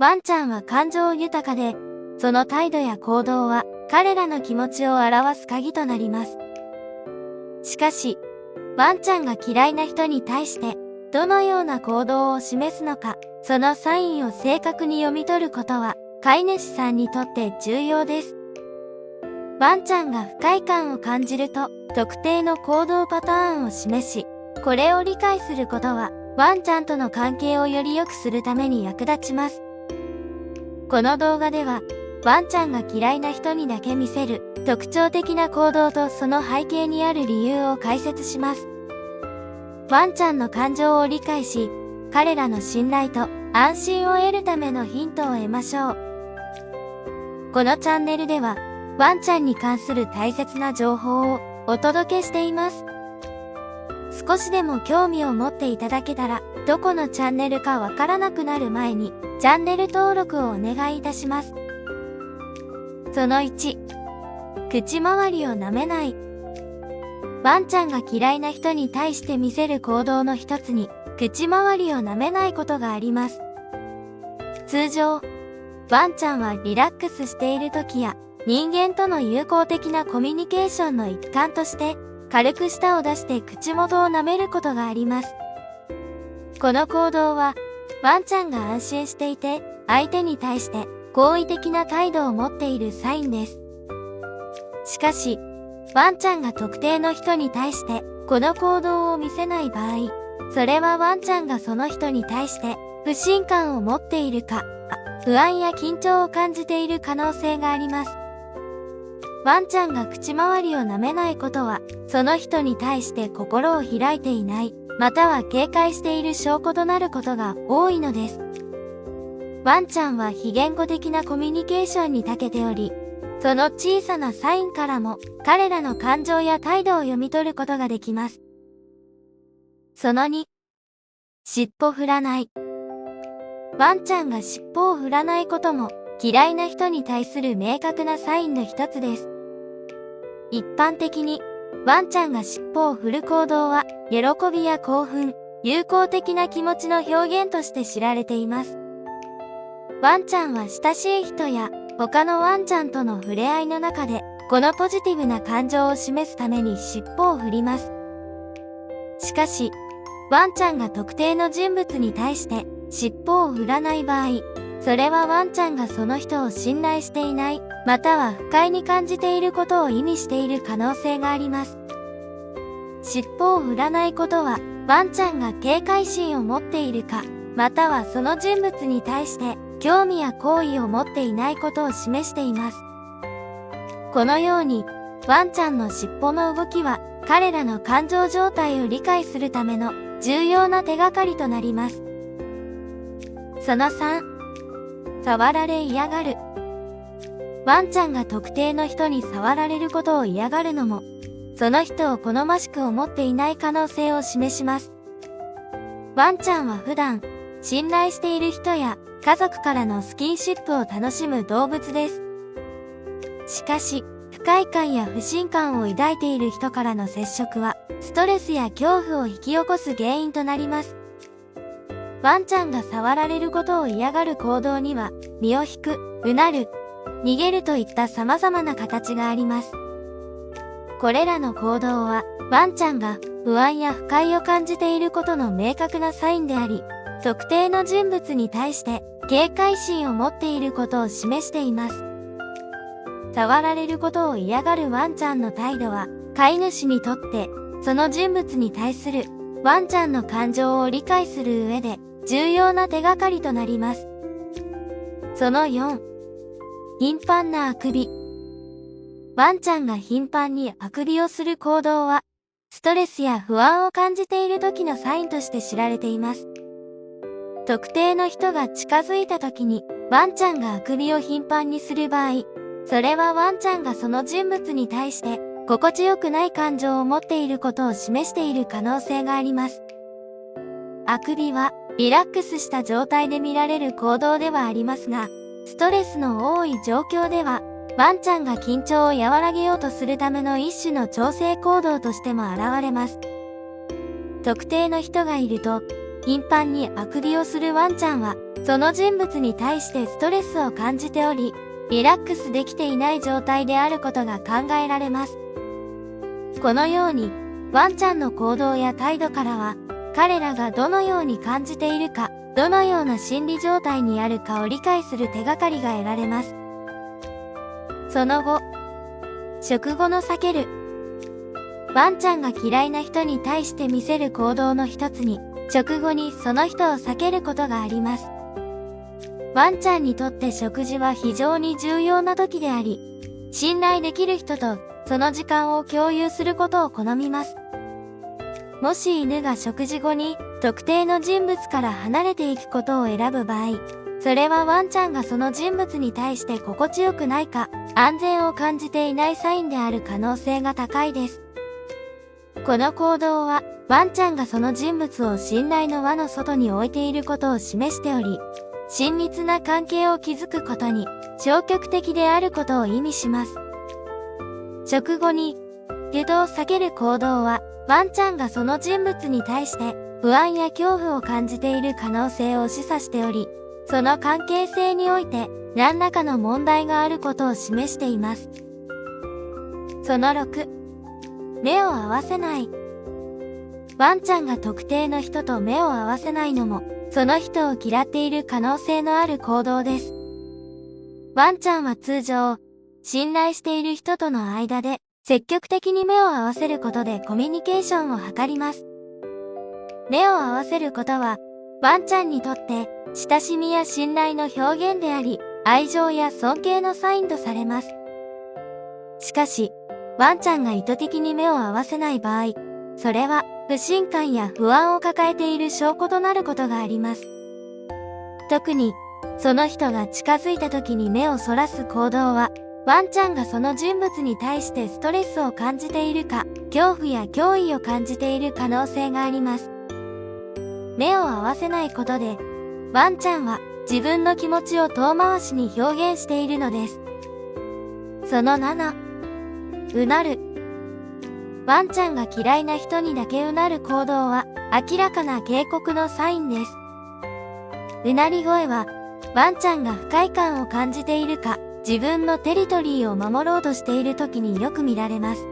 ワンちゃんは感情豊かで、その態度や行動は彼らの気持ちを表す鍵となります。しかし、ワンちゃんが嫌いな人に対してどのような行動を示すのか、そのサインを正確に読み取ることは飼い主さんにとって重要です。ワンちゃんが不快感を感じると特定の行動パターンを示し、これを理解することはワンちゃんとの関係をより良くするために役立ちます。この動画では、ワンちゃんが嫌いな人にだけ見せる特徴的な行動とその背景にある理由を解説します。ワンちゃんの感情を理解し、彼らの信頼と安心を得るためのヒントを得ましょう。このチャンネルでは、ワンちゃんに関する大切な情報をお届けしています。少しでも興味を持っていただけたら、どこのチャンネルかわからなくなる前に、チャンネル登録をお願いいたします。その1、口周りを舐めない。ワンちゃんが嫌いな人に対して見せる行動の一つに、口周りを舐めないことがあります。通常、ワンちゃんはリラックスしている時や、人間との友好的なコミュニケーションの一環として、軽く舌を出して口元を舐めることがあります。この行動は、ワンちゃんが安心していて、相手に対して好意的な態度を持っているサインです。しかし、ワンちゃんが特定の人に対してこの行動を見せない場合、それはワンちゃんがその人に対して不信感を持っているか、不安や緊張を感じている可能性があります。ワンちゃんが口周りを舐めないことは、その人に対して心を開いていない、または警戒している証拠となることが多いのです。ワンちゃんは非言語的なコミュニケーションに長けており、その小さなサインからも彼らの感情や態度を読み取ることができます。その2、尻尾振らない。ワンちゃんが尻尾を振らないことも嫌いな人に対する明確なサインの一つです。一般的に、ワンちゃんが尻尾を振る行動は、喜びや興奮、友好的な気持ちの表現として知られています。ワンちゃんは親しい人や他のワンちゃんとの触れ合いの中で、このポジティブな感情を示すために尻尾を振ります。しかし、ワンちゃんが特定の人物に対して尻尾を振らない場合、それはワンちゃんがその人を信頼していない、または不快に感じていることを意味している可能性があります。尻尾を振らないことは、ワンちゃんが警戒心を持っているか、またはその人物に対して興味や好意を持っていないことを示しています。このように、ワンちゃんの尻尾の動きは、彼らの感情状態を理解するための重要な手がかりとなります。その3、触られ嫌がる。ワンちゃんが特定の人に触られることを嫌がるのも、その人を好ましく思っていない可能性を示します。ワンちゃんは普段、信頼している人や家族からのスキンシップを楽しむ動物です。しかし、不快感や不信感を抱いている人からの接触は、ストレスや恐怖を引き起こす原因となります。ワンちゃんが触られることを嫌がる行動には、身を引く、うなる、逃げるといった様々な形があります。これらの行動は、ワンちゃんが不安や不快を感じていることの明確なサインであり、特定の人物に対して警戒心を持っていることを示しています。触られることを嫌がるワンちゃんの態度は、飼い主にとって、その人物に対するワンちゃんの感情を理解する上で、重要な手がかりとなります。その4、頻繁なあくび。ワンちゃんが頻繁にあくびをする行動は、ストレスや不安を感じている時のサインとして知られています。特定の人が近づいた時に、ワンちゃんがあくびを頻繁にする場合、それはワンちゃんがその人物に対して、心地よくない感情を持っていることを示している可能性があります。あくびは、リラックスした状態で見られる行動ではありますが、ストレスの多い状況では、ワンちゃんが緊張を和らげようとするための一種の調整行動としても現れます。特定の人がいると、頻繁にあくびをするワンちゃんは、その人物に対してストレスを感じており、リラックスできていない状態であることが考えられます。このように、ワンちゃんの行動や態度からは、彼らがどのように感じているか、どのような心理状態にあるかを理解する手がかりが得られます。その後、食後の避ける。ワンちゃんが嫌いな人に対して見せる行動の一つに、食後にその人を避けることがあります。ワンちゃんにとって食事は非常に重要な時であり、信頼できる人とその時間を共有することを好みます。もし犬が食事後に特定の人物から離れていくことを選ぶ場合、それはワンちゃんがその人物に対して心地よくないか、安全を感じていないサインである可能性が高いです。この行動は、ワンちゃんがその人物を信頼の輪の外に置いていることを示しており、親密な関係を築くことに消極的であることを意味します。食後に、下道を避ける行動は、ワンちゃんがその人物に対して不安や恐怖を感じている可能性を示唆しており、その関係性において何らかの問題があることを示しています。その6、目を合わせない。ワンちゃんが特定の人と目を合わせないのも、その人を嫌っている可能性のある行動です。ワンちゃんは通常、信頼している人との間で積極的に目を合わせることでコミュニケーションを図ります。目を合わせることは、ワンちゃんにとって親しみや信頼の表現であり、愛情や尊敬のサインとされます。しかし、ワンちゃんが意図的に目を合わせない場合、それは不信感や不安を抱えている証拠となることがあります。特に、その人が近づいた時に目をそらす行動は、ワンちゃんがその人物に対してストレスを感じているか、恐怖や脅威を感じている可能性があります。目を合わせないことで、ワンちゃんは自分の気持ちを遠回しに表現しているのです。その7、うなる。ワンちゃんが嫌いな人にだけうなる行動は明らかな警告のサインです。うなり声は、ワンちゃんが不快感を感じているか、自分のテリトリーを守ろうとしている時によく見られます。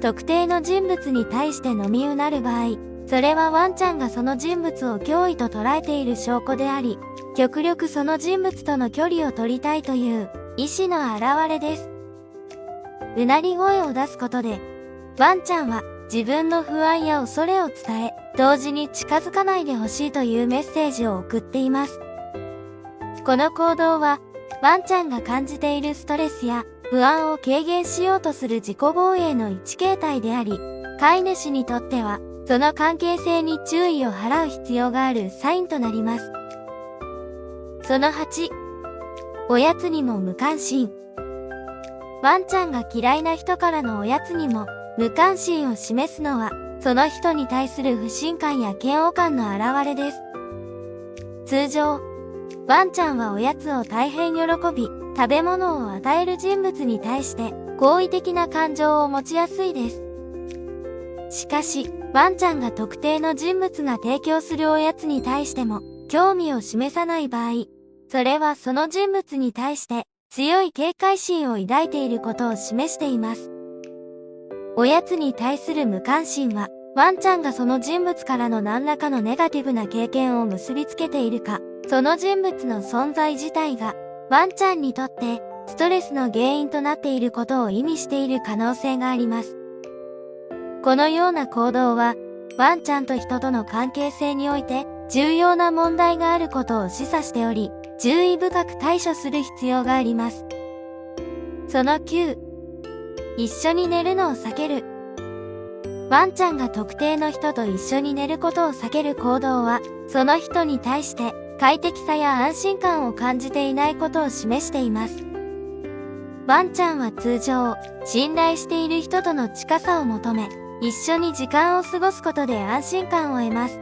特定の人物に対して飲みうなる場合、それはワンちゃんがその人物を脅威と捉えている証拠であり、極力その人物との距離を取りたいという意志の表れです。うなり声を出すことで、ワンちゃんは自分の不安や恐れを伝え、同時に近づかないでほしいというメッセージを送っています。この行動は、ワンちゃんが感じているストレスや不安を軽減しようとする自己防衛の一形態であり、飼い主にとっては、その関係性に注意を払う必要があるサインとなります。その8、おやつにも無関心。ワンちゃんが嫌いな人からのおやつにも無関心を示すのは、その人に対する不信感や嫌悪感の表れです。通常、ワンちゃんはおやつを大変喜び、食べ物を与える人物に対して好意的な感情を持ちやすいです。しかし、ワンちゃんが特定の人物が提供するおやつに対しても興味を示さない場合、それはその人物に対して強い警戒心を抱いていることを示しています。おやつに対する無関心は、ワンちゃんがその人物からの何らかのネガティブな経験を結びつけているか、その人物の存在自体がワンちゃんにとってストレスの原因となっていることを意味している可能性があります。このような行動は、ワンちゃんと人との関係性において重要な問題があることを示唆しており、注意深く対処する必要があります。その9、一緒に寝るのを避ける。ワンちゃんが特定の人と一緒に寝ることを避ける行動は、その人に対して快適さや安心感を感じていないことを示しています。ワンちゃんは通常、信頼している人との近さを求め、一緒に時間を過ごすことで安心感を得ます。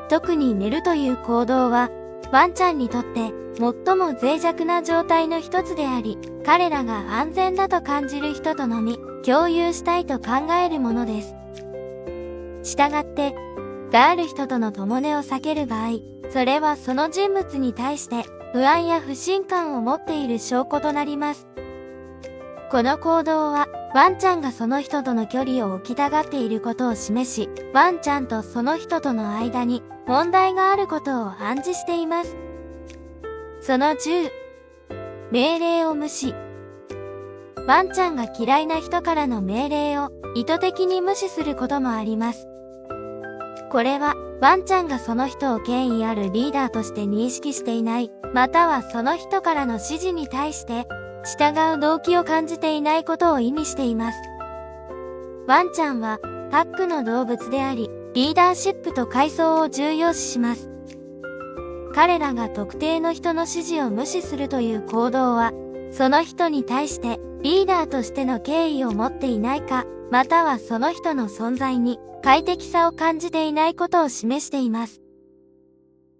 特に寝るという行動は、ワンちゃんにとって最も脆弱な状態の一つであり、彼らが安全だと感じる人とのみ共有したいと考えるものです。したがって、がある人との共寝を避ける場合、それはその人物に対して不安や不信感を持っている証拠となります。この行動は、ワンちゃんがその人との距離を置きたがっていることを示し、ワンちゃんとその人との間に問題があることを暗示しています。その10、命令を無視。ワンちゃんが嫌いな人からの命令を意図的に無視することもあります。これは、ワンちゃんがその人を権威あるリーダーとして認識していない、またはその人からの指示に対して、従う動機を感じていないことを意味しています。ワンちゃんは、パックの動物であり、リーダーシップと階層を重要視します。彼らが特定の人の指示を無視するという行動は、その人に対してリーダーとしての敬意を持っていないか、またはその人の存在に快適さを感じていないことを示しています。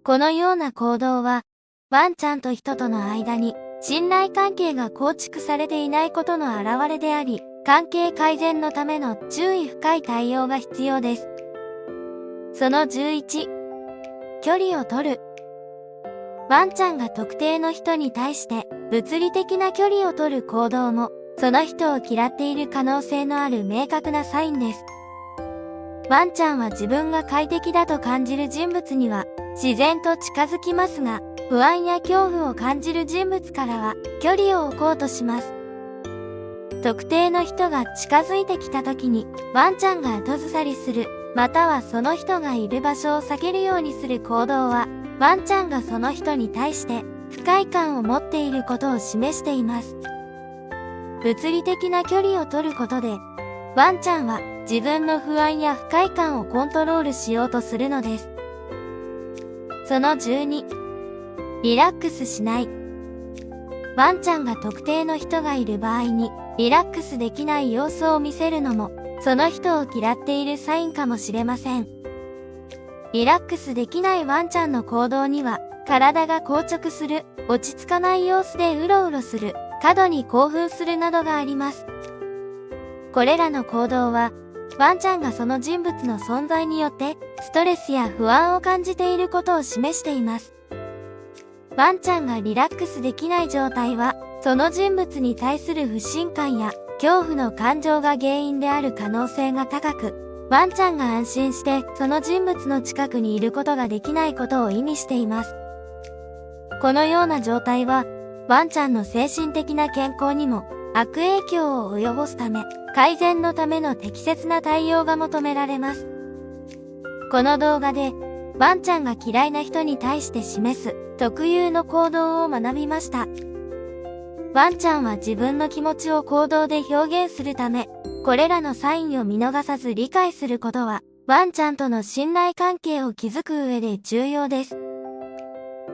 このような行動は、ワンちゃんと人との間に信頼関係が構築されていないことの表れであり、関係改善のための注意深い対応が必要です。その11、距離を取る。ワンちゃんが特定の人に対して物理的な距離を取る行動も、その人を嫌っている可能性のある明確なサインです。ワンちゃんは自分が快適だと感じる人物には自然と近づきますが、不安や恐怖を感じる人物からは距離を置こうとします。特定の人が近づいてきた時にワンちゃんが後ずさりする、またはその人がいる場所を避けるようにする行動は、ワンちゃんがその人に対して不快感を持っていることを示しています。物理的な距離を取ることで、ワンちゃんは自分の不安や不快感をコントロールしようとするのです。その12、リラックスしない。ワンちゃんが特定の人がいる場合にリラックスできない様子を見せるのも、その人を嫌っているサインかもしれません。リラックスできないワンちゃんの行動には、体が硬直する、落ち着かない様子でうろうろする、過度に興奮するなどがあります。これらの行動は、ワンちゃんがその人物の存在によってストレスや不安を感じていることを示しています。ワンちゃんがリラックスできない状態は、その人物に対する不信感や恐怖の感情が原因である可能性が高く、ワンちゃんが安心してその人物の近くにいることができないことを意味しています。このような状態は、ワンちゃんの精神的な健康にも悪影響を及ぼすため、改善のための適切な対応が求められます。この動画で、ワンちゃんが嫌いな人に対して示す特有の行動を学びました。ワンちゃんは自分の気持ちを行動で表現するため、これらのサインを見逃さず理解することは、ワンちゃんとの信頼関係を築く上で重要です。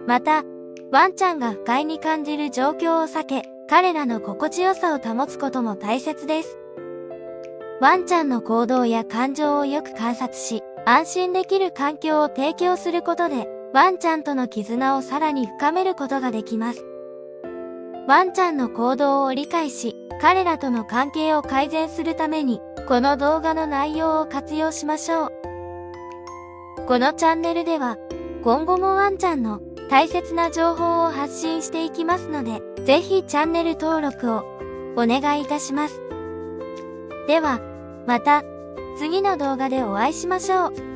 また、ワンちゃんが不快に感じる状況を避け、彼らの心地よさを保つことも大切です。ワンちゃんの行動や感情をよく観察し、安心できる環境を提供することで、ワンちゃんとの絆をさらに深めることができます。ワンちゃんの行動を理解し、彼らとの関係を改善するために、この動画の内容を活用しましょう。このチャンネルでは、今後もワンちゃんの大切な情報を発信していきますので、ぜひチャンネル登録をお願いいたします。では、また次の動画でお会いしましょう。